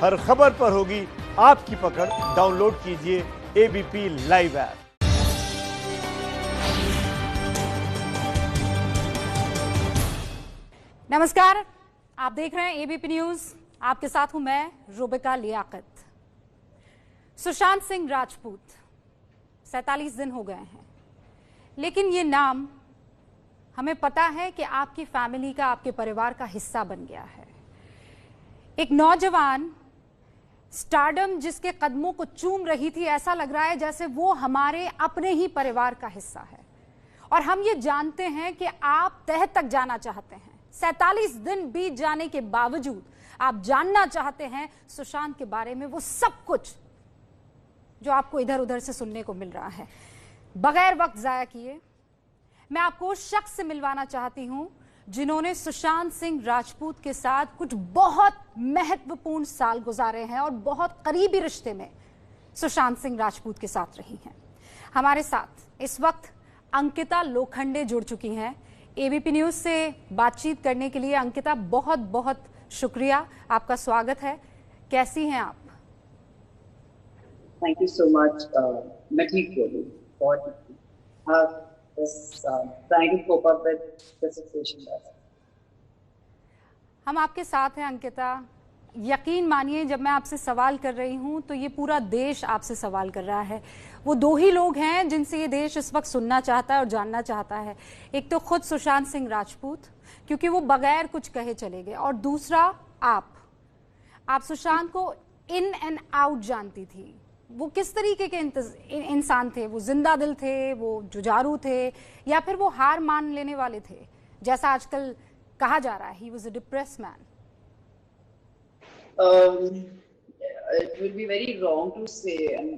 हर खबर पर होगी आपकी पकड़। डाउनलोड कीजिए एबीपी लाइव ऐप। नमस्कार, आप देख रहे हैं एबीपी न्यूज। आपके साथ हूं मैं रुबिका लियाकत। सुशांत सिंह राजपूत 47 दिन हो गए हैं, लेकिन ये नाम हमें पता है कि आपकी फैमिली का, आपके परिवार का हिस्सा बन गया है। एक नौजवान स्टारडम जिसके कदमों को चूम रही थी, ऐसा लग रहा है जैसे वो हमारे अपने ही परिवार का हिस्सा है। और हम ये जानते हैं कि आप तह तक जाना चाहते हैं। 47 दिन बीत जाने के बावजूद आप जानना चाहते हैं सुशांत के बारे में वो सब कुछ जो आपको इधर उधर से सुनने को मिल रहा है। बगैर वक्त जाया किए मैं आपको उस शख्स से मिलवाना चाहती हूं जिन्होंने सुशांत सिंह राजपूत के साथ कुछ बहुत महत्वपूर्ण साल गुजारे हैं और बहुत करीबी रिश्ते में सुशांत सिंह राजपूत के साथ रही हैं। हमारे साथ इस वक्त अंकिता लोखंडे जुड़ चुकी हैं एबीपी न्यूज से बातचीत करने के लिए। अंकिता, बहुत बहुत शुक्रिया, आपका स्वागत है। कैसी हैं आप? Thank you so much. मैं ठीक हूँ, बहुत trying to cope up with the situation. हम आपके साथ हैं अंकिता। यकीन मानिए, जब मैं आपसे सवाल कर रही हूं तो ये पूरा देश आपसे सवाल कर रहा है। वो दो ही लोग हैं जिनसे ये देश इस वक्त सुनना चाहता है और जानना चाहता है। एक तो खुद सुशांत सिंह राजपूत, क्योंकि वो बगैर कुछ कहे चले गए, और दूसरा आप सुशांत को इन एंड आउट जानती थी। वो किस तरीके के इंसान थे? वो जिंदा दिल थे, वो जुझारू थे, या फिर वो हार मान लेने वाले थे, जैसा आजकल कहा जा रहा है? He was a depressed man. It will be very wrong to say and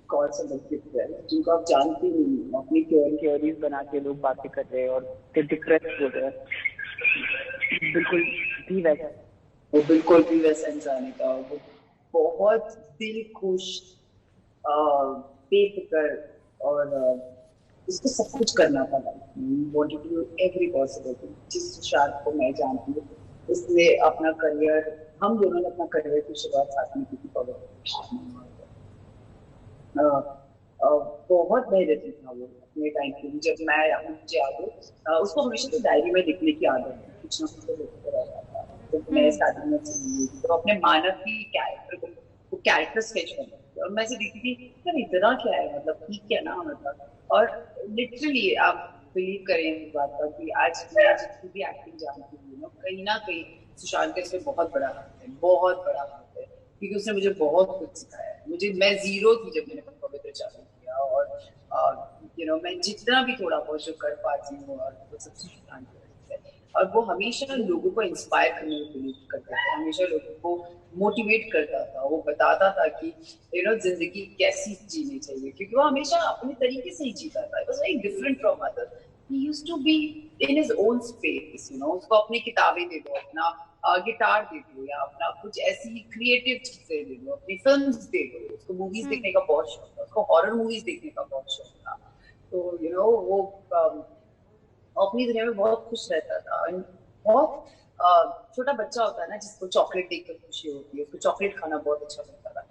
call somebody depressed, जिनको आप जानते नहीं, अपनी theories बना के लोग बातें कर रहे हैं और डिप्रेस हो रहे हैं। बिल्कुल भी वैसा इंसान है का। वो बहुत दिल खुश, बेफिक्र, और उसको सब कुछ करना पड़ा। wanted to do every possible thing। जिस सुशांत को मैं जानती हूँ, उसने अपना करियर, हम दोनों ने अपना करियर की शुरुआत साथ में की थी। बहुत मेहनती था वो अपने टाइम के लिए। जब मैं मुझे याद हो, उसको हमेशा तो डायरी में लिखने की आदत है, कुछ ना कुछ तो लिखते रहता था। तो मैं स्टार्टिंग में तो अपने मानव की कैरेक्टर स्केच करती थी, और मैं से देखती थी यार इतना क्या है, मतलब ठीक है ना, मतलब। और लिटरली आप बिलीव करें इस बात का कि आज मैं जितनी भी एक्टिंग जानती हूँ, कहीं ना कहीं सुशांत का इसमें बहुत बड़ा हाथ है, बहुत बड़ा हाथ है, क्योंकि उसने मुझे बहुत कुछ सिखाया है। मैं जीरो थी जब मैंने पवित्र चालू किया, और मैं जितना भी थोड़ा बहुत जो कर पाती हूँ, और वो सब सुशांत है। और वो हमेशा लोगों को इंस्पायर करने में बिलीव करता था, हमेशा लोगों को मोटिवेट करता था। वो बताता था कि जिंदगी कैसी जीनी चाहिए, क्योंकि वो हमेशा अपने तरीके से ही जीता था। It was very different from others. He used to be in his own space. उसको अपनी किताबें दे दो, अपना गिटार दे दो, या अपना कुछ ऐसी क्रिएटिव चीजें दे दो, अपनी फिल्म्स दे दो। उसको मूवीज देखने का बहुत शौक था, उसको हॉरर मूवीज देखने का बहुत शौक था। तो वो अपनी दुनिया में बहुत खुश रहता था। बहुत छोटा बच्चा होता है ना, जिसको चॉकलेट देखकर खुशी होती है, उसको चॉकलेट खाना बहुत अच्छा लगता था।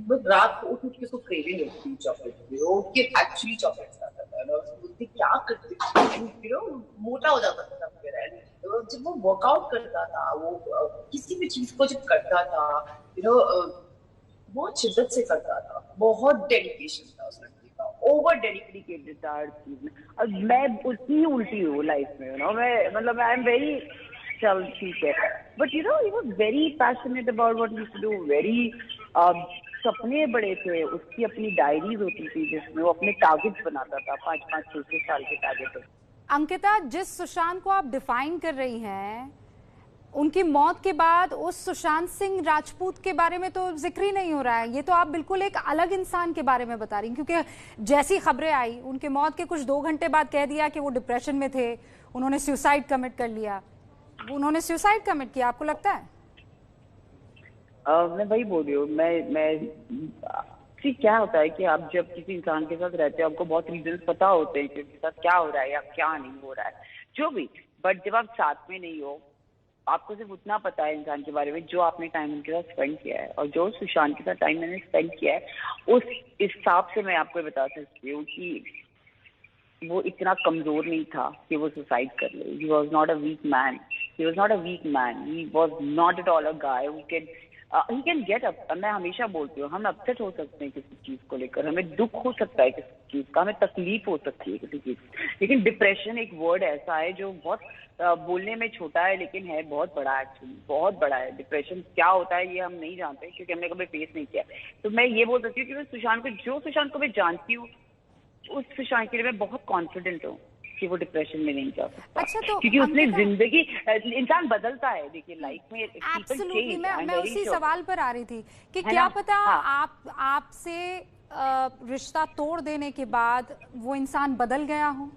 बट रात को उठ के उसको क्रेविंग होती थी चॉकलेट की। वो उठ के एक्चुअली चॉकलेट खाता था, और उसको क्या करते मोटा हो जाता था फिर। जब वो वर्कआउट करता था, वो किसी भी चीज को जब करता था, बहुत शिद्दत से करता था, बहुत डेडिकेशन था उस लड़के का, ओवर डेडिकेटेड था हर चीज में। और मैं उतनी उल्टी हूँ लाइफ में, मतलब आई एम वेरी, चल ठीक है, but he was very passionate about what he used to do. Very सपने बड़े थे, उसकी अपनी डायरीज होती थी जिसमें वो अपने टारगेट्स बनाता था, 5-5, 6-6 साल के टारगेट। अंकिता, जिस सुशांत को आप डिफाइन कर रही हैं, उनकी मौत के बाद उस सुशांत सिंह राजपूत के बारे में तो जिक्र ही नहीं हो रहा है। ये तो आप बिल्कुल एक अलग इंसान के बारे में बता रही हैं, क्योंकि जैसी खबरें आई उनके मौत के कुछ 2 घंटे बाद कह दिया कि वो डिप्रेशन में थे, उन्होंने सुसाइड कमिट कर लिया। उन्होंने सुसाइड कमिट किया, आपको लगता है? मैं वही बोल रही हूँ। मैं क्या होता है कि आप जब किसी इंसान के साथ रहते हो, आपको बहुत रीजन पता होते हैं कि उनके साथ क्या हो रहा है या क्या नहीं हो रहा है, जो भी। बट जब आप साथ में नहीं हो, आपको सिर्फ उतना पता है इंसान के बारे में जो आपने टाइम उनके साथ स्पेंड किया है, और जो सुशांत के साथ टाइम मैंने स्पेंड किया है उस हिसाब से मैं आपको बता सकती हूँ कि वो इतना कमजोर नहीं था कि वो सुसाइड कर ले। He was not a weak man, he was not a weak man, he was not at all a guy who can get up. मैं हमेशा बोलती हूँ, हम अपसेट हो सकते हैं किसी चीज को लेकर, हमें दुख हो सकता है किसी चीज का, हमें तकलीफ हो सकती है किसी चीज, लेकिन डिप्रेशन एक वर्ड ऐसा है जो बहुत बोलने में छोटा है लेकिन है बहुत बड़ा, एक्चुअली बहुत बड़ा है। डिप्रेशन क्या होता है ये हम नहीं जानते क्योंकि हमने कभी फेस नहीं किया। तो मैं ये बोल सकती हूँ कि सुशांत को मैं जानती हूँ, उस सुशांत के लिए मैं बहुत कॉन्फिडेंट हूँ कि वो डिप्रेशन में नहीं जा सकता। अच्छा, तो क्योंकि उसने जिंदगी, इंसान बदलता है, देखिए लाइफ में एब्सोल्युटली, मैं उसी सवाल पर आ रही थी कि है क्या ना? पता हाँ। आपसे रिश्ता तोड़ देने के बाद वो इंसान बदल गया हो,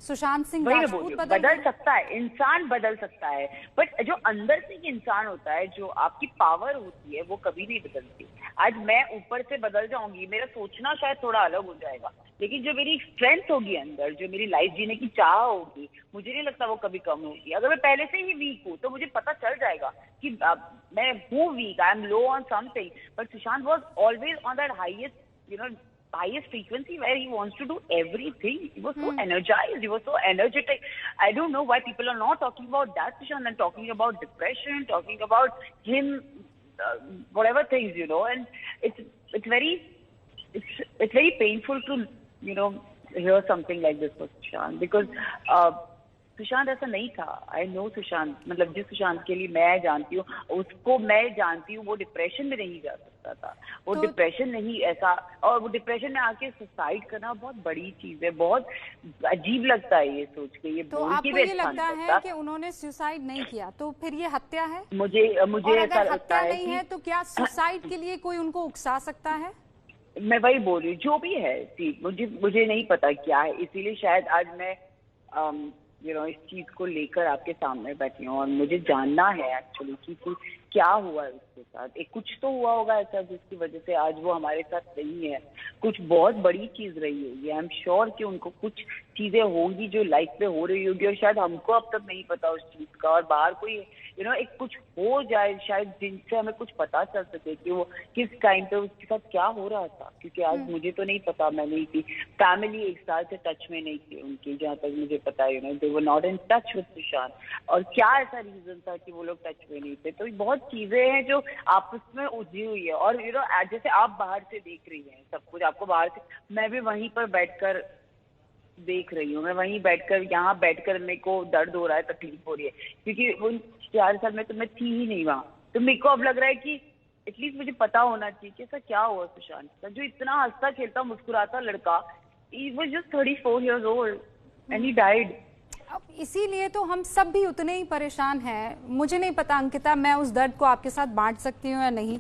सुशांत सिंह राजपूत बदल सकता है, इंसान बदल सकता है, बट जो अंदर से इंसान होता है, जो आपकी पावर होती है वो कभी नहीं बदलती। आज मैं ऊपर से बदल जाऊंगी, मेरा सोचना शायद थोड़ा अलग हो जाएगा, लेकिन जो मेरी स्ट्रेंथ होगी अंदर, जो मेरी लाइफ जीने की चाह होगी, मुझे नहीं लगता वो कभी कम होगी। अगर मैं पहले से ही वीक हूँ तो मुझे पता चल जाएगा कि मैं हूँ weak, I am low on something, but Sushant was always on that highest frequency where he wants to do everything. He was so energized, he was so energetic. I don't know why people are not talking about that Sushant and talking about depression, talking about him, whatever things, and it's very painful to hear something like this for Sushant, because Sushant ऐसा नहीं था। I know Sushant, मतलब जिस सुशांत के लिए मैं जानती हूँ, उसको मैं जानती हूँ, वो डिप्रेशन में नहीं जा सकता था, वो डिप्रेशन नहीं ऐसा, और वो डिप्रेशन में आके सुसाइड करना बहुत बड़ी चीज है, बहुत अजीब लगता है ये सोच के, ये तो आपको ये लगता है कि उन्होंने सुसाइड नहीं किया तो फिर ये हत्या है? मुझे ऐसा लगता है नहीं है तो क्या सुसाइड के लिए कोई उनको उकसा सकता है? मैं वही बोल रही हूँ, जो भी है, मुझे नहीं पता क्या है, इसीलिए शायद आज मैं इस चीज को लेकर आपके सामने बैठी हूँ, और मुझे जानना है एक्चुअली कि क्या हुआ है उसके साथ। एक कुछ तो हुआ होगा ऐसा जिसकी वजह से आज वो हमारे साथ नहीं है, कुछ बहुत बड़ी चीज रही होगी। आई एम श्योर कि उनको कुछ चीजें होंगी जो लाइफ में हो रही होगी, और शायद हमको अब तक नहीं पता उस चीज का, और बाहर कोई एक कुछ हो जाए शायद जिनसे हमें कुछ पता चल सके कि वो किस टाइम पे उसके साथ क्या हो रहा था। क्योंकि आज मुझे तो नहीं पता, मैं नहीं थी, फैमिली एक साल से टच में नहीं थी उनकी, जहाँ तक मुझे पता है, they were not in touch with Sushant, और क्या ऐसा रीजन था कि वो लोग टच में नहीं थे। तो बहुत चीजें हैं जो आपस में उलझी हुई है, और जैसे आप बाहर से देख रही हैं सब कुछ, आपको बाहर से, मैं भी वहीं पर बैठकर देख रही हूँ, मैं वहीं बैठकर, यहाँ बैठकर मेरे को दर्द हो रहा है, तकलीफ हो रही है, क्योंकि उन 4 साल में तो मैं थी ही नहीं वहाँ। तो मेरे को अब लग रहा है कि एटलीस्ट मुझे पता होना चाहिए कि ऐसा क्या हुआ सुशांत का, जो इतना हंसता खेलता मुस्कुराता लड़का, he was just 34 years old and he died। इसीलिए तो हम सब भी उतने ही परेशान हैं। मुझे नहीं पता अंकिता, मैं उस दर्द को आपके साथ बांट सकती हूँ या नहीं,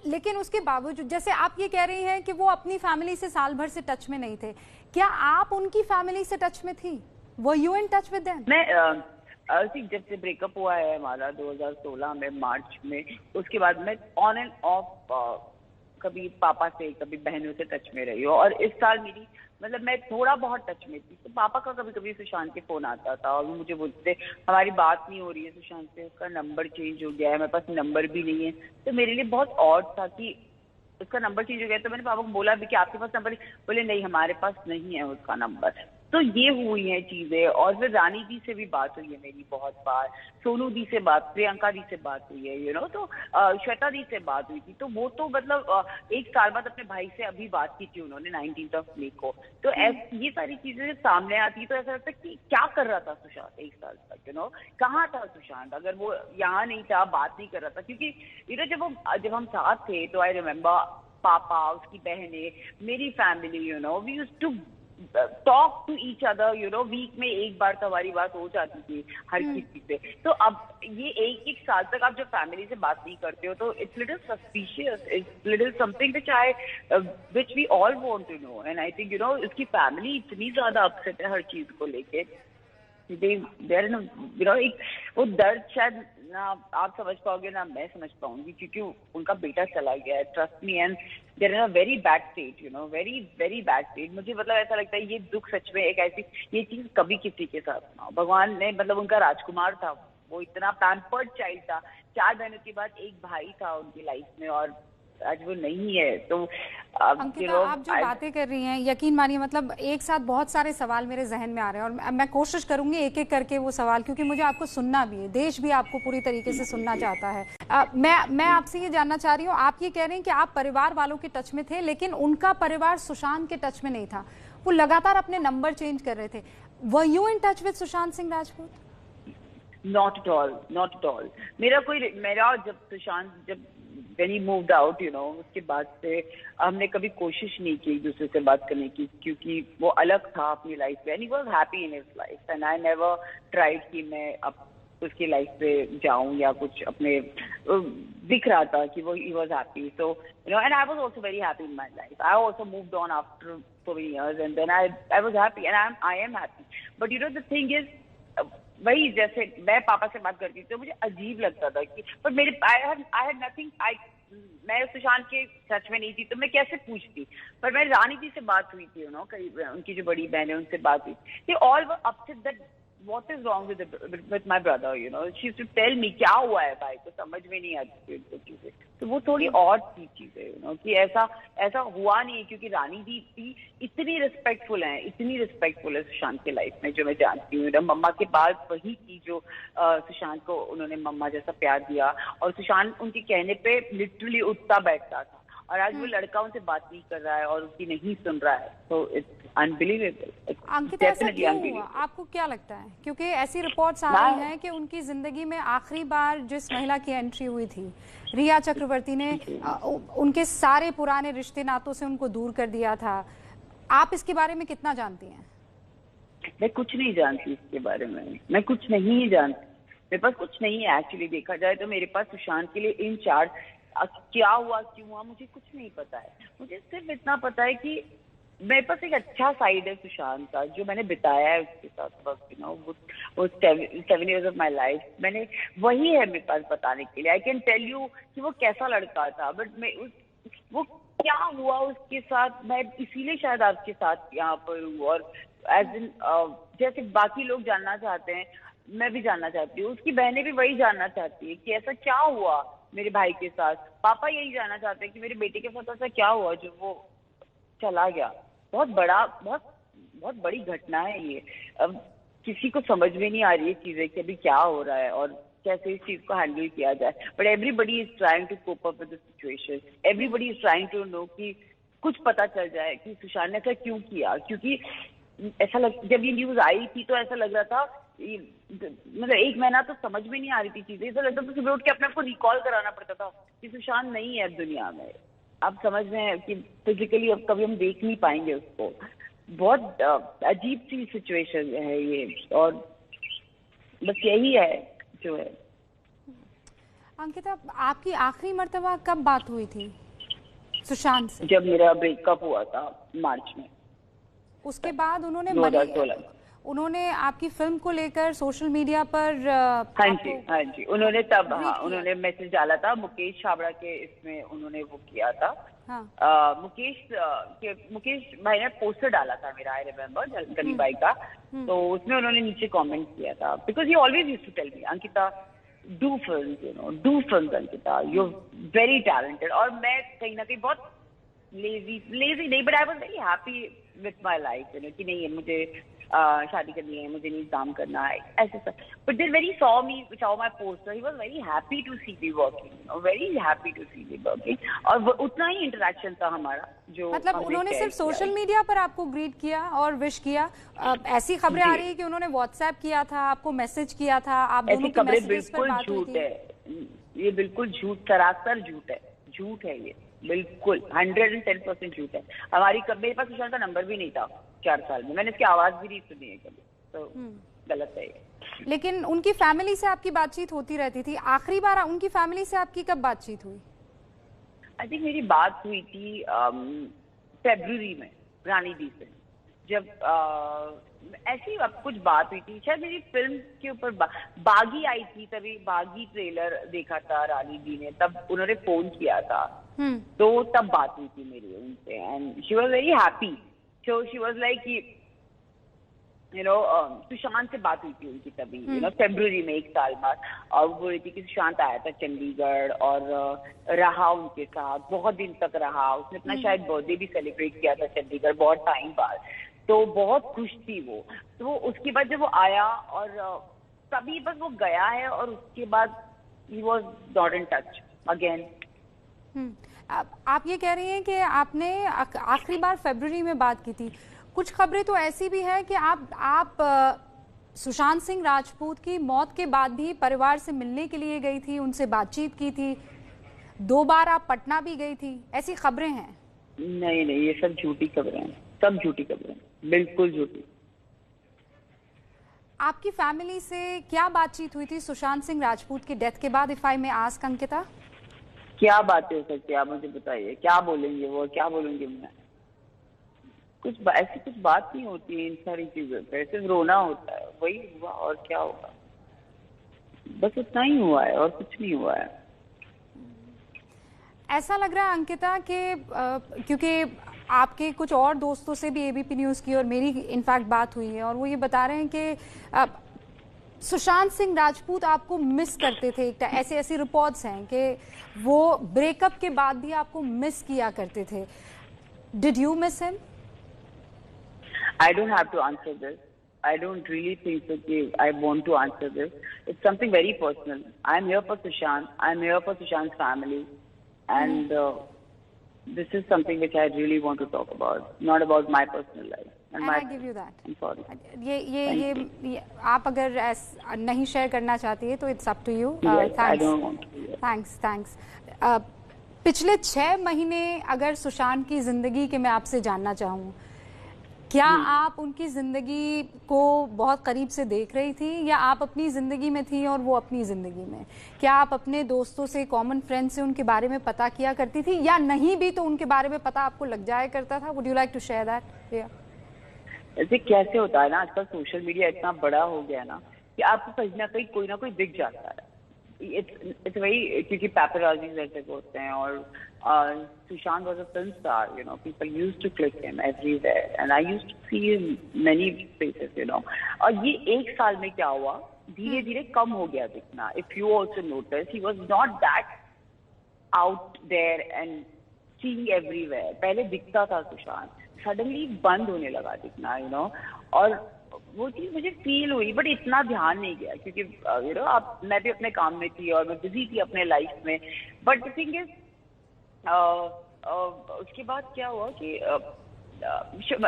लेकिन उसके बावजूद जैसे आप ये कह रही हैं कि वो अपनी फैमिली से साल भर से टच में नहीं थे, क्या आप उनकी फैमिली से टच में थी? Were you in touch with them? मैं जब से ब्रेकअप हुआ है हमारा 2016 में मार्च में, उसके बाद मैं ऑन एंड ऑफ कभी पापा से कभी बहनों से टच में रही हूँ, और इस साल मेरी मतलब मैं थोड़ा बहुत टच में थी, तो पापा का कभी कभी सुशांत के फोन आता था और वो मुझे बोलते थे हमारी बात नहीं हो रही है सुशांत से, उसका नंबर चेंज हो गया है, मेरे पास नंबर भी नहीं है। तो मेरे लिए बहुत ऑड था कि उसका नंबर चेंज हो गया। तो मैंने पापा को बोला भी कि आपके पास नंबर, बोले नहीं हमारे पास नहीं है उसका नंबर। तो ये हुई हैं चीजें। और फिर रानी दी से भी बात हुई है मेरी बहुत बार, सोनू दी से बात, प्रियंका दी से बात हुई है, तो श्वेता दी से बात हुई थी। तो वो तो मतलब 1 साल बाद अपने भाई से अभी बात की थी उन्होंने 19 मई को। तो ये सारी चीजें सामने आती तो ऐसा लगता है कि क्या कर रहा था सुशांत 1 साल तक, कहाँ था सुशांत अगर वो यहाँ नहीं था, बात नहीं कर रहा था। क्योंकि जब हम साथ थे तो आई रिमेम्बर पापा, उसकी बहनें, मेरी family, we used to talk to each other, week में 1 बार तो हमारी बात हो जाती थी हर किसी से। तो अब ये 1 साल तक आप जब फैमिली से बात नहीं करते हो तो it's little suspicious, it's little something which we all want to know. And I think इसकी फैमिली इतनी ज्यादा अपसेट है हर चीज को लेके, वो दर्द शायद ना आप समझ पाओगे ना मैं समझ पाऊंगी, क्योंकि उनका बेटा चला गया है, trust me, and there in a very bad state, very very bad state. मुझे मतलब ऐसा लगता है ये दुख सच में एक ऐसी ये चीज कभी किसी के साथ ना हो। भगवान ने मतलब उनका राजकुमार था वो इतना पैम्पर्ड चाइल्ड था। 4 बहनों के बाद एक भाई था उनकी लाइफ में, और आज वो नहीं है। तो अंकिता, आप जो बातें कर रही हैं, यकीन मानिए मतलब एक साथ बहुत सारे सवाल मेरे जहन में आ रहे हैं, और मैं कोशिश करूंगी एक एक करके वो सवाल, क्योंकि मुझे आपको सुनना भी है, देश भी आपको पूरी तरीके से सुनना चाहता है। मैं आपसे ये जानना चाह रही हूँ, आप ये कह रहे हैं कि आप परिवार वालों के टच में थे, लेकिन उनका परिवार सुशांत के टच में नहीं था, वो लगातार अपने नंबर चेंज कर रहे थे। Were you in touch with Sushant Singh Rajput? Not at all, not at all. मेरा जब Sushant when he moved out, उसके बाद से हमने कभी कोशिश नहीं की एक दूसरे से बात करने की, क्योंकि वो अलग था अपनी लाइफ में, and he was happy in his life, and I never tried कि मैं अब उसकी लाइफ पे जाऊं या कुछ अपने दिख रहा था कि वो he was happy, so and I was also very happy in my life. I also moved on after so many years, and then I was happy, and I am happy. But the thing is, वही जैसे मैं पापा से बात करती थी तो मुझे अजीब लगता था कि, पर मेरे आई हैड नथिंग, मैं सुशांत के सच में नहीं थी तो मैं कैसे पूछती। पर मैं रानी जी से बात हुई थी, करीब उनकी जो बड़ी बहन है उनसे बात हुई थी, all were upset that what is wrong with my brother, she used to tell me क्या हुआ है भाई को, समझ में नहीं आती थी चीजें। तो वो थोड़ी और थी चीजें, कि ऐसा हुआ नहीं है, क्योंकि रानी जी थी इतनी रिस्पेक्टफुल है सुशांत के लाइफ में, जो मैं जानती हूँ। मम्मा के बाद वही थी जो सुशांत को उन्होंने मम्मा जैसा प्यार दिया, और सुशांत उनके कहने पे लिटरली उठता बैठता था, और आज वो लड़का उनसे बात नहीं कर रहा है और उसकी नहीं सुन रहा है। तो इट्स अनबिलीवेबल। अंकिता, ऐसा क्यों हुआ? आपको क्या लगता है? क्योंकि ऐसी रिपोर्ट्स आ रही हैं कि उनकी जिंदगी में आखिरी बार जिस महिला की एंट्री हुई थी, रिया चक्रवर्ती ने उनके सारे पुराने रिश्ते नातों से उनको दूर कर दिया था। आप इसके बारे में कितना जानती हैं? मैं कुछ नहीं जानती इसके बारे में, मैं कुछ नहीं जानती, मेरे पास कुछ नहीं है एक्चुअली। देखा जाए तो मेरे पास सुशांत के लिए इन चार्ज क्या हुआ क्यों हुआ मुझे कुछ नहीं पता है। मुझे सिर्फ इतना पता है कि मेरे पास एक अच्छा साइड है सुशांत का, जो मैंने बिताया है उसके साथ वक्त, वो 7 years ऑफ माई लाइफ, मैंने वही है मेरे पास बताने के लिए। आई कैन टेल यू कि वो कैसा लड़का था, बट वो क्या हुआ उसके साथ, मैं इसीलिए शायद आपके साथ यहाँ पर हूँ। और एज इन जैसे बाकी लोग जानना चाहते हैं, मैं भी जानना चाहती हूँ, उसकी बहनें भी वही जानना चाहती है कि ऐसा क्या हुआ मेरे भाई के साथ। पापा यही जानना चाहते हैं कि मेरे बेटे के साथ ऐसा क्या हुआ जो वो चला गया। बहुत बड़ी घटना है ये। अब किसी को समझ में नहीं आ रही है चीजें कि अभी क्या हो रहा है और कैसे इस चीज को हैंडल किया जाए। But everybody is trying to cope up with the situation, everybody is trying to know कि कुछ पता चल जाए कि सुशांत ने ऐसा क्यों किया। क्योंकि जब ये न्यूज आई थी तो ऐसा लग रहा था, मतलब 1 महीना तो समझ में नहीं आ रही थी चीजें, ऐसा लगता था सुबह उठ के अपने आप को रिकॉल कराना पड़ता था कि सुशांत नहीं है अब दुनिया में। अब समझ में है कि फिजिकली अब कभी हम देख नहीं पाएंगे उसको। बहुत अजीब सी सिचुएशन है ये, और बस यही है जो है। अंकिता, आपकी आखिरी मर्तबा कब बात हुई थी सुशांत से? जब मेरा ब्रेकअप हुआ था मार्च में। उसके बाद उन्होंने 2016 उन्होंने आपकी फिल्म को लेकर सोशल मीडिया पर हाँ जी उन्होंने तब उन्होंने मैसेज डाला था मुकेश छाबड़ा के, इसमें उन्होंने वो किया था। हाँ। मुकेश भाई ने पोस्टर डाला था मेरा, आई रिमेम्बर, गली भाई का। तो उसमें उन्होंने नीचे कमेंट किया था, because he always used to tell me, Ankita do film, do film Ankita, you very talented. और मैं कहीं ना कहीं बहुत लेजी नहीं, but I was very happy with my life, कि नहीं है मुझे शादी करनी है, मुझे नहीं काम करना है, ऐसे सब। But then when he saw my poster, he was very happy to see me working, very happy to see me working. और उतना ही इंटरेक्शन था हमारा, जो मतलब उन्होंने सिर्फ सोशल मीडिया पर आपको ग्रीट किया और विश किया। ऐसी खबरें आ रही है कि उन्होंने व्हाट्सएप किया था, आपको मैसेज किया था, आप दोनों की मैसेजेस पर बात हुई थी। ये बिल्कुल झूठ, सरासर झूठ है ये, बिल्कुल 110% झूठ है। मेरे पास सुशांत का नंबर भी नहीं था 4 साल में, मैंने इसकी आवाज भी नहीं सुनी है कभी, तो गलत है ये। लेकिन उनकी फैमिली से आपकी बातचीत होती रहती थी। आखिरी बार उनकी फैमिली से आपकी कब बातचीत हुई? आई थिंक मेरी बात हुई थी फरवरी में रानी दी से, जब ऐसी कुछ बात हुई थी, शायद मेरी फिल्म के ऊपर बागी आई थी, तभी बागी ट्रेलर देखा था रानी दी ने, तब उन्होंने फोन किया था। तो तब बात हुई थी मेरी उनसे, and she was very happy. So she was like Sushant से बात हुई थी उनकी तभी, फरवरी में 1 साल बाद, और वो बोल रही थी कि सुशांत आया था चंडीगढ़ और रहा उनके साथ, बहुत दिन तक रहा, उसने अपना शायद बर्थडे भी सेलिब्रेट किया था चंडीगढ़ बहुत टाइम बाद, तो बहुत खुश थी वो। तो उसके बाद जब वो आया और तभी बस वो गया है, और उसके बाद ही was not in touch again. आप ये कह रही हैं कि आपने आखिरी बार फरवरी में बात की थी। कुछ खबरें तो ऐसी भी है कि आप सुशांत सिंह राजपूत की मौत के बाद भी परिवार से मिलने के लिए गई थी, उनसे बातचीत की थी, 2 बार आप पटना भी गई थी, ऐसी खबरें हैं? नहीं, ये सब झूठी खबरें हैं, सब झूठी खबरें, बिल्कुल झूठी। आपकी फैमिली से क्या बातचीत हुई थी सुशांत सिंह राजपूत की डेथ के बाद, if I may ask Ankita? क्या बातें हो सकती है, आप मुझे बताइए, क्या बोलेंगे वो, क्या बोलूंगी मैं? ऐसी कुछ बात नहीं होती है इन सारी चीजों पे, सिर्फ रोना होता है, वही हुआ और क्या होगा, बस उतना ही हुआ है और कुछ नहीं हुआ है। ऐसा लग रहा है अंकिता कि क्योंकि आपके कुछ और दोस्तों से भी एबीपी न्यूज़ की और मेरी इनफैक्ट बात हुई है, और वो ये बता रहे हैं कि सुशांत सिंह राजपूत आपको मिस करते थे, ऐसी रिपोर्ट्स हैं कि वो ब्रेकअप के बाद भी आपको मिस किया करते थे। Did you miss him? I don't have to answer this. I don't really think that I want to answer this. It's something very personal. I'm here for Sushant. I'm here for Sushant's family. And this is something which I really want to talk about, not about my personal life. And I give you that. I'm sorry. ये आप अगर नहीं share करना चाहती है तो it's up to you. Yes, thanks. I don't want to. Thanks. पिछले 6 महीने अगर सुशांत की जिंदगी के मैं आपसे जानना चाहूँ, क्या आप उनकी जिंदगी को बहुत करीब से देख रही थी, या आप अपनी जिंदगी में थी और वो अपनी जिंदगी में? क्या आप अपने दोस्तों से, कॉमन फ्रेंड से उनके बारे में पता किया करती थी, या नहीं भी तो उनके बारे में पता आपको लग जाया करता था? Would you like to share that? ऐसे कैसे होता है ना, आजकल सोशल मीडिया इतना बड़ा हो गया ना कि आपको कहीं ना कहीं कोई ना कोई दिख जाता है। इट्स वही, क्योंकि पैपराजीज ऐसे होते हैं, और Sushant was a film star, people used to click him everywhere and I used to see him many places, और ये 1 साल में क्या हुआ, धीरे धीरे कम हो गया दिखना। If you also notice, he was not that out there and seeing everywhere. पहले दिखता था सुशांत, सडनली बंद होने लगा दिखना, और वो चीज मुझे फील हुई, बट इतना ध्यान नहीं गया क्योंकि मैं भी अपने काम में थी और मैं बिजी थी अपने लाइफ में। बट द थिंग इज उसके बाद क्या हुआ कि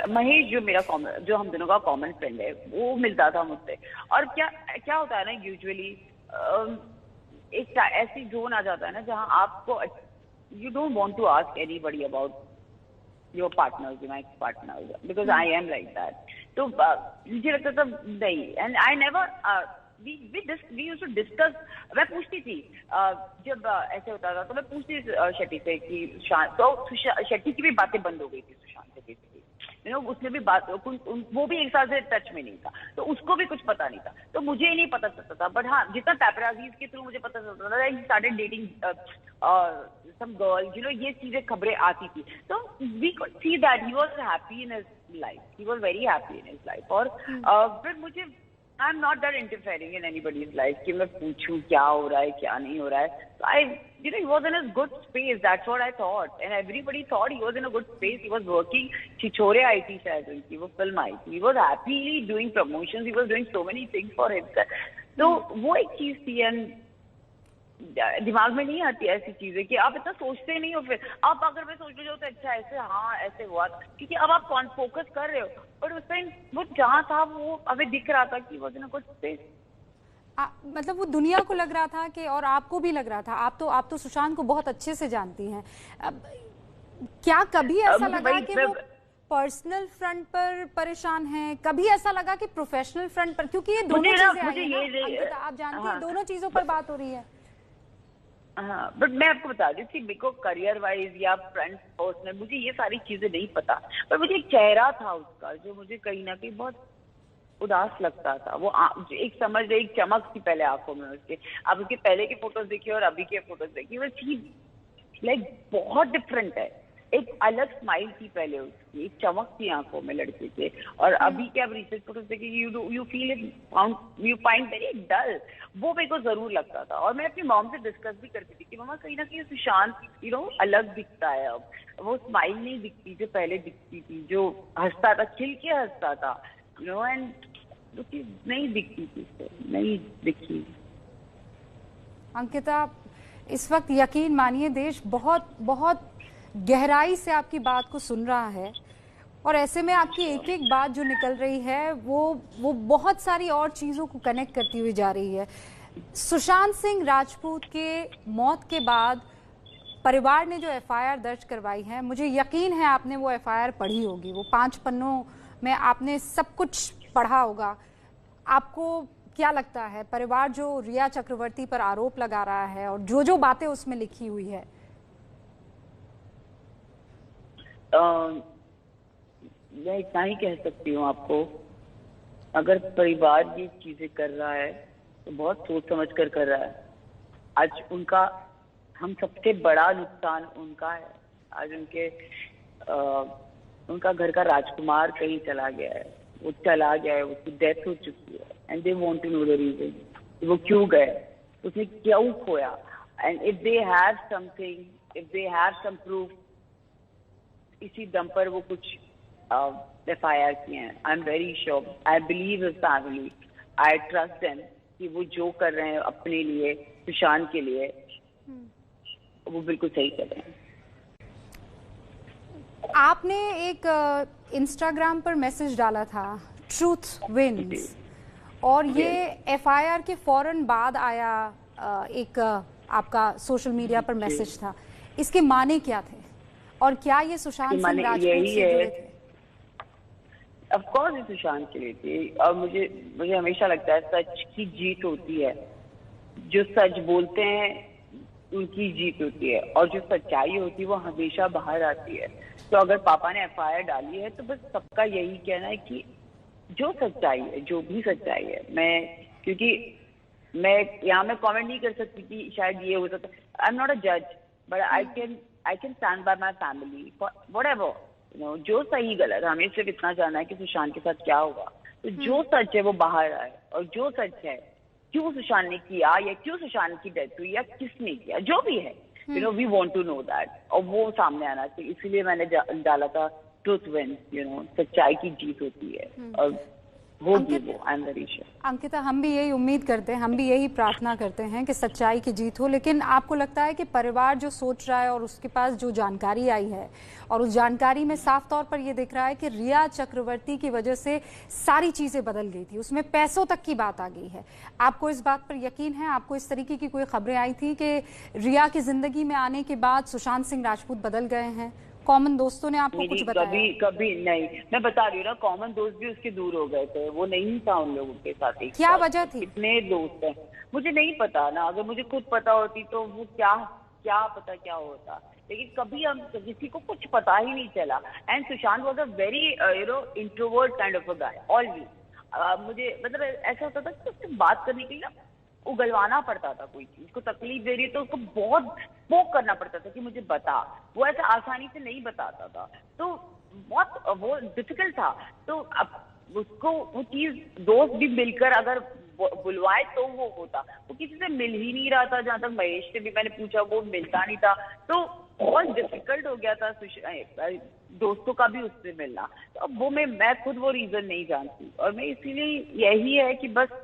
महेश जो हम दोनों का कॉमन फ्रेंड है, वो मिलता था मुझसे, और क्या होता है ना, यूजुअली एक ऐसी जोन आ जाता है ना जहाँ आपको you don't want to ask anybody about your partners, my partners, because I am like that. तो मुझे लगता था नहीं, and I never we used to discuss. मैं पूछती थी जब ऐसे होता था तो मैं पूछती शेट्टी से कि शेट्टी की भी बातें बंद हो गई थी सुशांत से बेसिकली, उसने भी बात, वो भी 1 साल से टच में नहीं था, तो उसको भी कुछ पता नहीं था, तो मुझे ही नहीं पता चलता था। बट हाँ, जितना पैपराजीज के थ्रू मुझे पता चलता था, he started dating some girl, ये चीजें खबरें आती थी, तो we could see that he was happy in his life, he was very happy in his life. और फिर मुझे I am not that interfering in anybody's life कि मैं पूछूं क्या हो रहा है क्या नहीं हो रहा है। So he was in a good space. That's what I thought, and everybody thought he was in a good space. He was working. छिछोरे आई थी शायद उनकी, वो फिल्म आई थी. He was happily doing promotions. He was doing so many things for himself. तो वो एक चीज थी, and दिमाग में नहीं आती ऐसी चीजें कि आप इतना सोचते नहीं हो। फिर आप अगर मैं सोच रही हो तो अच्छा ऐसे, हाँ ऐसे हुआ, क्योंकि अब आप फोकस कर रहे हो, पर उस टाइम वो जहाँ था वो हमें दिख रहा था कि वो कुछ स्पेस, मतलब वो दुनिया को लग रहा था कि, और आपको भी लग रहा था। आप तो सुशांत को बहुत अच्छे से जानती हैं। क्या कभी ऐसा लगा कि वो पर्सनल फ्रंट पर परेशान हैं, कभी ऐसा लगा कि प्रोफेशनल फ्रंट पर, क्योंकि ये दोनों चीजें आई हैं, आप जानती हैं, दोनों चीजों पर बात हो रही है। हाँ, बट मैं आपको बता दी थी, मेरे को करियर वाइज या फ्रंट पर्सनल मुझे ये सारी चीजें नहीं पता, पर मुझे एक चेहरा था उसका जो मुझे कहीं ना कहीं बहुत उदास लगता था। वो एक समझ रहे, एक चमक थी पहले आंखों में उसके। अब उसके पहले के फोटोज देखिए और अभी के फोटोज देखिए, वो चीज लाइक बहुत डिफरेंट है, एक अलग स्माइल थी पहले उसकी, एक चमक थी आंखों में लड़के के, और अभी के आप रिसर्च फोटोज देखिए, you feel it, you find very dull. वो मेरे को जरूर लगता था, और मैं अपनी मॉम से डिस्कस भी करती थी कि मम्मा कहीं ना कहीं सुशांत अलग दिखता है अब, वो स्माइल नहीं दिखती जो पहले दिखती थी, जो हंसता था, खिल के हंसता था, एंड वो चीज नहीं दिखती थी, नहीं दिखी। अंकिता, इस वक्त यकीन मानिए देश बहुत बहुत गहराई से आपकी बात को सुन रहा है, और ऐसे में आपकी एक एक बात जो निकल रही है वो बहुत सारी और चीज़ों को कनेक्ट करती हुई जा रही है। सुशांत सिंह राजपूत के मौत के बाद परिवार ने जो एफआईआर दर्ज करवाई है, मुझे यकीन है आपने वो एफआईआर पढ़ी होगी, वो 5 पन्नों में आपने सब कुछ पढ़ा होगा। आपको क्या लगता है, परिवार जो रिया चक्रवर्ती पर आरोप लगा रहा है और जो जो बातें उसमें लिखी हुई है, मैं इतना ही कह सकती हूँ आपको, अगर परिवार ये चीजें कर रहा है तो बहुत सोच समझ कर रहा है। आज उनका, हम सबसे बड़ा नुकसान उनका है। आज उनका घर का राजकुमार कहीं चला गया है, वो चला गया है, उसकी डेथ हो चुकी है, and they want to know the reason, वो क्यों गए, उसने क्यों खोया, and if they have something, if they have some proof, इसी दम पर वो कुछ एफआईआर किए हैं। I am very sure, I believe his family, I trust them कि वो जो कर रहे हैं अपने लिए, सुशांत के लिए, वो बिल्कुल सही कर रहे हैं। आपने एक इंस्टाग्राम पर मैसेज डाला था, ट्रूथ विन्स, और ये एफआईआर के फौरन बाद आया एक आपका सोशल मीडिया पर मैसेज था। इसके माने क्या थे, और क्या ये सुशांत सिंह राजपूत से जुड़े थे? ऑफ कोर्स ये सुशांत के लिए थी, और मुझे हमेशा लगता है सच की जीत होती है, जो सच बोलते हैं उनकी जीत होती है, और जो सच्चाई होती है वो हमेशा बाहर आती है। तो अगर पापा ने एफआईआर डाली है तो बस सबका यही कहना है कि जो सच्चाई है, जो भी सच्चाई है, क्योंकि मैं यहाँ में कमेंट नहीं कर सकती कि शायद ये हो सकता, आई एम नॉट अ जज, but I can stand by my family for whatever, जो सही गलत, हमें सिर्फ इतना जानना है कि सुशांत के साथ क्या होगा। तो जो सच है वो बाहर आए, और जो सच है क्यों सुशांत ने किया, या क्यों सुशांत की डेथ हुई, या किसने किया, जो भी है, we want to know that, और वो सामने आना चाहिए। इसीलिए मैंने डाला था ट्रूथ विन्स, सच्चाई की जीत होती है, और होगी वो, आई एम वेरी श्योर। अंकिता, हम भी यही उम्मीद करते हैं, हम भी यही प्रार्थना करते हैं कि सच्चाई की जीत हो, लेकिन आपको लगता है कि परिवार जो सोच रहा है और उसके पास जो जानकारी आई है, और उस जानकारी में साफ तौर पर यह दिख रहा है कि रिया चक्रवर्ती की वजह से सारी चीजें बदल गई थी, उसमें पैसों तक की बात आ गई है, आपको इस बात पर यकीन है? आपको इस तरीके की कोई खबरें आई थी कि रिया की जिंदगी में आने के बाद सुशांत सिंह राजपूत बदल गए हैं? कॉमन दोस्तों ने आपको कुछ बताया? कभी नहीं, मैं बता रही हूँ ना, कॉमन दोस्त भी उसके दूर हो गए थे, वो नहीं था उन लोगों के साथ। क्या वजह थी? कितने दोस्त हैं मुझे नहीं पता ना, अगर मुझे खुद पता होती तो वो क्या पता क्या होता, लेकिन कभी हम किसी को कुछ पता ही नहीं चला। And Sushant was a very introvert kind of a guy always. मुझे मतलब ऐसा होता था कि उससे बात करने के लिए ना उगलवाना पड़ता था, कोई चीज को तकलीफ दे रही है तो उसको बहुत पोक करना पड़ता था कि मुझे बता, वो ऐसे आसानी से नहीं बताता था, तो बहुत वो डिफिकल्ट था। तो अब उसको वो चीज दोस्त भी मिलकर अगर बुलवाए तो वो होता, वो किसी से मिल ही नहीं रहा था। जहां तक महेश से भी मैंने पूछा, वो मिलता नहीं था, तो बहुत डिफिकल्ट हो गया था दोस्तों का भी उससे मिलना। तो अब वो मैं खुद वो रीजन नहीं जानती, और मैं इसीलिए यही है कि बस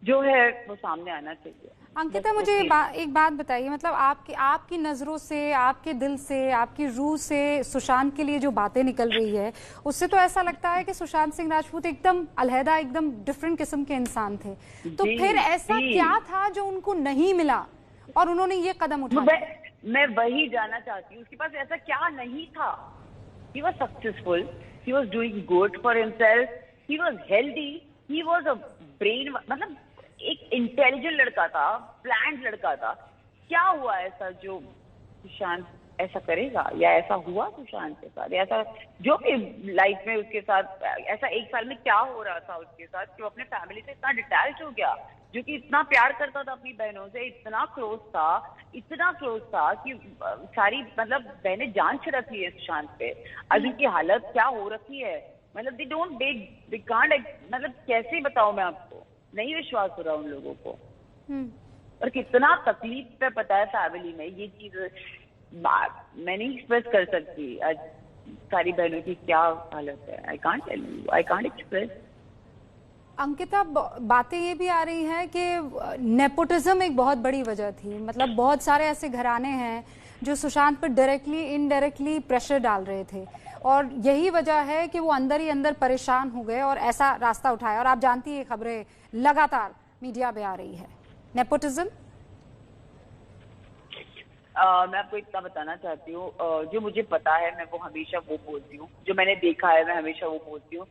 जो है वो सामने आना चाहिए। अंकिता, मुझे एक बात बताइए, मतलब आपकी नज़रों से, आपके दिल से, आपकी रूह से सुशांत के लिए जो बातें निकल रही है, उससे तो ऐसा लगता है कि सुशांत सिंह राजपूत एकदम अलहदा, एकदम डिफरेंट किस्म के इंसान थे। तो फिर ऐसा क्या था जो उनको नहीं मिला और उन्होंने ये कदम उठाया? मैं वही जानना चाहती हूँ, उसके पास ऐसा क्या नहीं था? He was successful, he was doing good for himself, he was healthy, he was a brain, मतलब एक इंटेलिजेंट लड़का था, प्लान्ड लड़का था। क्या हुआ ऐसा जो सुशांत ऐसा करेगा, या ऐसा हुआ सुशांत के साथ, ऐसा जो भी लाइफ में उसके साथ ऐसा 1 साल में क्या हो रहा था उसके साथ कि वो अपने फैमिली से इतना डिटैच हो गया, जो कि इतना प्यार करता था अपनी बहनों से, इतना क्लोज था कि सारी मतलब बहनें जान छिड़क ली है सुशांत पे। अभी की हालत क्या हो रखी है, मतलब दे कांट, मतलब कैसे बताऊं मैं आपको, नहीं विश्वास हो रहा उन लोगों को। और कितना तकलीफ पे पता है फैमिली में, ये चीज मैं नहीं एक्सप्रेस कर सकती। आज सारी बहनों की क्या हालत है, I can't tell you, I can't express. Ankita, बातें ये भी आ रही हैं कि नेपोटिज्म एक बहुत बड़ी वजह थी। मतलब बहुत सारे ऐसे घराने हैं जो सुशांत पर डायरेक्टली इनडायरेक्टली प्रेशर डाल रहे थे, और यही वजह है कि वो अंदर ही अंदर परेशान हो गए और ऐसा रास्ता उठाया। और आप जानती है खबरें लगातार मीडिया में आ रही है, नेपोटिज्म। मैं आपको इतना बताना चाहती हूँ, जो मुझे पता है मैं वो हमेशा वो बोलती हूँ, जो मैंने देखा है मैं हमेशा वो बोलती हूँ,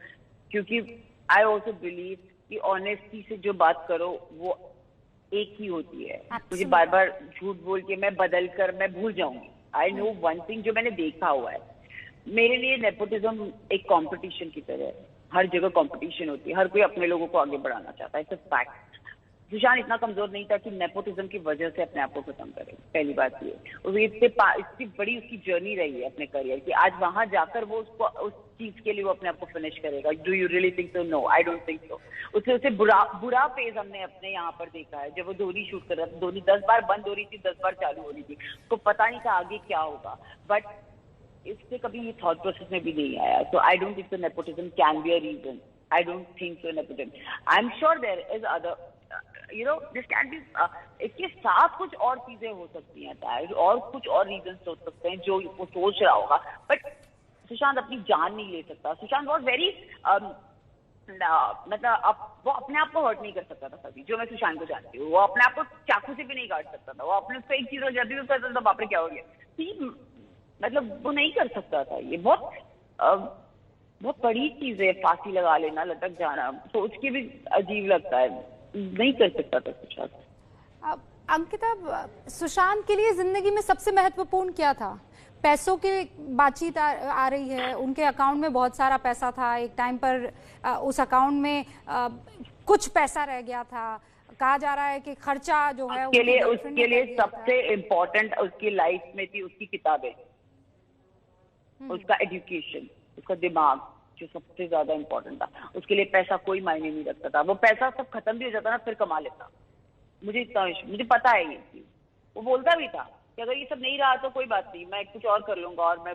क्योंकि आई ऑल्सो बिलीव कि ऑनेस्टी से जो बात करो वो एक ही होती है। मुझे बार बार झूठ बोल के मैं बदल कर मैं भूल जाऊंगी। आई नो वन थिंग, जो मैंने देखा हुआ है, मेरे लिए नेपोटिज्म एक कंपटीशन की तरह है। हर जगह कंपटीशन होती है, हर कोई अपने लोगों को आगे बढ़ाना चाहता है, इट्स अ फैक्ट। सुशांत इतना कमजोर नहीं था कि नेपोटिज्म की वजह से अपने आप को खत्म करे, पहली बात ये। और इतनी बड़ी उसकी जर्नी रही है अपने करियर की, आज वहां जाकर वो उसको उस चीज के लिए वो अपने आप को फिनिश करेगा। Do you really think so? No, I don't think so. उसे बुरा फेज हमने अपने यहाँ पर देखा है, जब वो धोनी शूट कर रहा था, धोनी 10 बार बंद हो रही थी, 10 बार चालू हो रही थी, उसको पता नहीं था आगे क्या होगा, बट इससे कभी ये थॉट प्रोसेस में भी नहीं आया। So I don't think so nepotism can be a reason. I don't think so nepotism. I am sure there is other, you know, this can be, इसके साथ कुछ और चीजें हो सकती हैं, और कुछ और रीजन हो सकते हैं जो वो सोच रहा होगा, बट सुशांत अपनी जान नहीं ले सकता। सुशांत वॉज वेरी मतलब वो अपने आप को हर्ट नहीं कर सकता था कभी, जो मैं सुशांत को जानती हूँ। वो अपने आप को चाकू से भी नहीं काट सकता था, वो अपने उसको एक चीज हो जाती थी तो बाप रे क्या हो गया, मतलब वो नहीं कर सकता था। ये बहुत बड़ी चीज है, फांसी लगा लेना, लटक जाना, सोच के भी अजीब लगता है, नहीं कर सकता था सुशांत। अंकिता, सुशांत के लिए जिंदगी में सबसे महत्वपूर्ण क्या था? पैसों की बातचीत आ रही है, उनके अकाउंट में बहुत सारा पैसा था, एक टाइम पर उस अकाउंट में कुछ पैसा रह गया था। कहा जा रहा है कि खर्चा जो है उसके लिए सबसे इम्पोर्टेंट उसकी लाइफ में थी उसकी किताबें, उसका एजुकेशन, उसका दिमाग, जो सबसे ज्यादा इम्पोर्टेंट था। उसके लिए पैसा कोई मायने नहीं रखता था। वो पैसा सब खत्म भी हो जाता ना, फिर कमा लेता। मुझे पता है ये चीज। वो बोलता भी था कि अगर ये सब नहीं रहा तो कोई बात नहीं, मैं कुछ और कर लूंगा। और मैं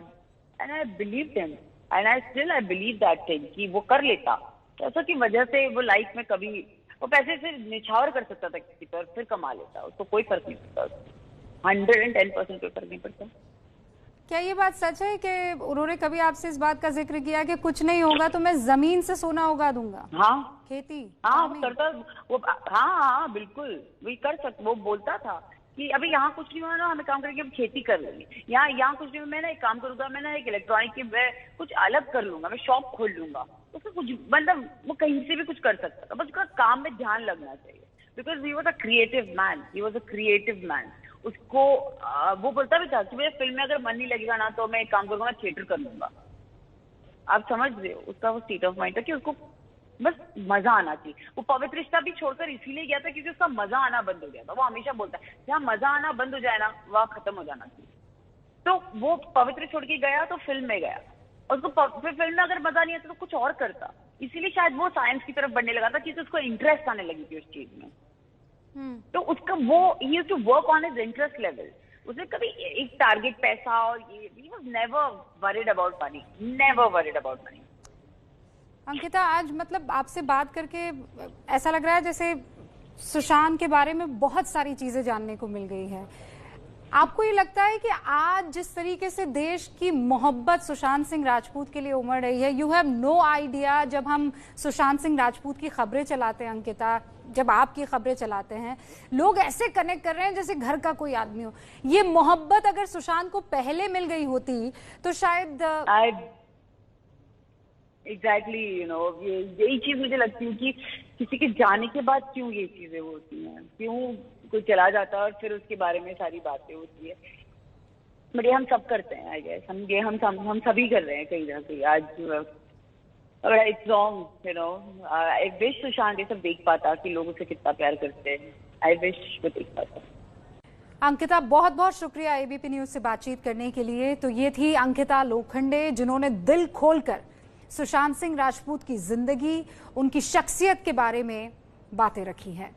and I believe him and I believe that thing कि वो कर लेता। पैसों की वजह से वो लाइफ में कभी वो पैसे से निछावर कर सकता था किसी पर, फिर कमा लेता। उसको कोई फर्क नहीं पड़ता, 110% कोई फर्क नहीं पड़ता। क्या ये बात सच है कि उन्होंने कभी आपसे इस बात का जिक्र किया कि कुछ नहीं होगा तो मैं जमीन से सोना उगा दूंगा? हाँ, खेती, हाँ करता वो, हाँ बिल्कुल वही कर सकता। वो बोलता था कि अभी यहाँ कुछ नहीं हुआ ना, हमें काम करके हम खेती कर लेंगे। यहाँ कुछ नहीं हुआ, मैं ना एक काम करूंगा, मैं ना एक इलेक्ट्रॉनिक की मैं कुछ अलग कर लूंगा, मैं शॉप खोल लूंगा। उसमें कुछ मतलब वो कहीं से भी कुछ कर सकता था, बस उसका काम में ध्यान लगना चाहिए। Because he was a creative man, he was a creative man. उसको वो बोलता भी था कि मेरे फिल्म में अगर मन नहीं लगेगा ना तो मैं एक काम करूंगा, थिएटर कर लूंगा। आप समझ रहे हो, उसका वो स्टेट ऑफ माइंड था कि उसको बस मजा आना चाहिए। वो पवित्र रिश्ता भी छोड़कर इसीलिए गया था क्योंकि उसका मजा आना बंद हो गया था। वो हमेशा बोलता है जहाँ मजा आना बंद हो जाए ना, वह खत्म हो जाना चाहिए। तो वो पवित्र छोड़ के गया तो फिल्म में गया, और उसको फिर फिल्म में अगर मजा नहीं आता तो कुछ और करता। इसीलिए शायद वो साइंस की तरफ बढ़ने लगा था क्योंकि उसको इंटरेस्ट आने लगी थी उस चीज में। तो उसका वो ही used to work on his interest level. उसने कभी एक टारगेट पैसा और ये, he was never worried about money, never worried about money। Ankita, आज मतलब आपसे बात करके ऐसा लग रहा है जैसे सुशांत के बारे में बहुत सारी चीजें जानने को मिल गई है। आपको ये लगता है कि आज जिस तरीके से देश की मोहब्बत सुशांत सिंह राजपूत के लिए उमड़ रही है, यू हैव नो आइडिया, जब हम सुशांत सिंह राजपूत की खबरें चलाते हैं अंकिता, जब आपकी खबरें चलाते हैं, लोग ऐसे कनेक्ट कर रहे हैं जैसे घर का कोई आदमी हो। ये मोहब्बत अगर सुशांत को पहले मिल गई होती तो शायद एग्जैक्टली, यू नो, यही चीज मुझे लगती है कि किसी के जाने के बाद क्यों ये चीजें होती हैं, क्यों कोई चला जाता है और फिर उसके बारे में सारी बातें होती है। बट ये हम सब करते हैं, आई गेस हम सभी कर रहे हैं कहीं ना कहीं। आज it's wrong, you know. I wish Sushant ये सब देख पाता कि लोग उसे कितना प्यार करते हैं। आई विश वो देख पाता। अंकिता, बहुत बहुत शुक्रिया एबीपी न्यूज से बातचीत करने के लिए। तो ये थी अंकिता लोखंडे, जिन्होंने दिल खोलकर सुशांत सिंह राजपूत की जिंदगी, उनकी शख्सियत के बारे में बातें रखी हैं।